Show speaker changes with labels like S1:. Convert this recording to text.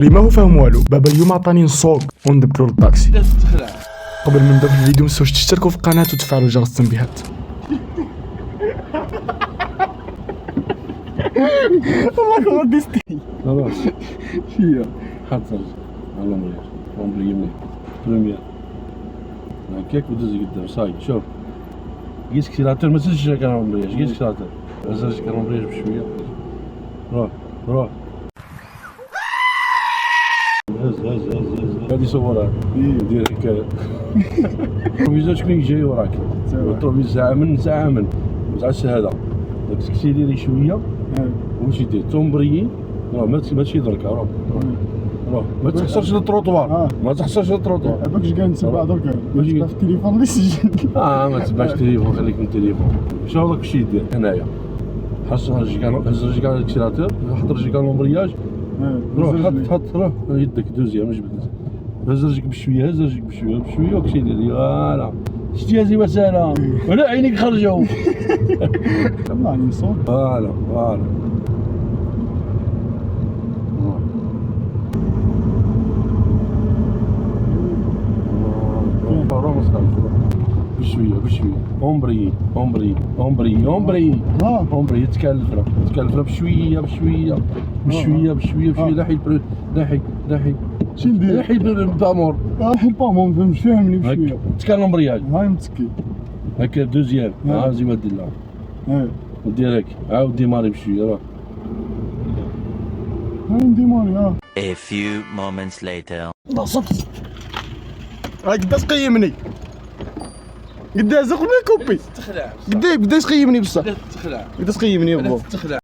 S1: اللي ما هو فاهم والو. بابا اليوم عطاني نسوق وندبرو للطاكسي.
S2: لا تتخلع.
S1: قبل ما نبدا في الفيديو متنساوش تشتركوا في القناه وتفعلوا جرس التنبيهات.
S2: والله ما ديستي.
S3: خلاص
S2: هي
S3: حط على مريض عمري يمين بريمير هكاك ودز قدام صاي شوف قيس كسيراتور ما تنساش كان عمري قيس كسيراتور ما تنساش كان عمري بشويه روح روح هز هذه صورها دير هكايا التروفيزور شكون جاي وراك التروفيزور ساعة من تاع الشهاده داك تكسيري شويه واش يدير تومبريي راه ماشي درك روح روح ما تخسرش التروطوار ما تخسرش التروطوار
S2: باكش كاع نتبع درك في التليفون اللي سجل
S3: ما تبعش التليفون خليك من التليفون شنو راك شي دير هنايا حس هز كاع الاكسيلاتور حط رجلك على الامبرياج روح حط روح يدك دوزيام جبد هز رجلك بشويه هز رجلك بشويه بشويه وكشي دير فوالا شتي هذه وساله ولا عينيك خرجوا
S2: طلعني نصوت
S3: فوالا فوالا بشويه بشويه اومبري اومبري اومبري اومبري اومبري تكلفنا بشويه بشويه بشويه بشويه بشويه لاحي
S2: شي ندير؟
S3: لاحي بامور
S2: راح البامون ما فهمش فاهمني بشويه
S3: تكال امبرياج
S2: هاي متسكي
S3: هكا دوزيام عاوز يودي لها ودير هيك عاود ديماري بشويه راه
S2: هاي نديماري
S4: A few moments later.
S1: نصبت قداش قيمني قداش زقني كوبي
S2: تخلع
S1: قداش قيمني بصح
S2: لا تخلع
S1: قداش قيمني يا بو
S2: تخلع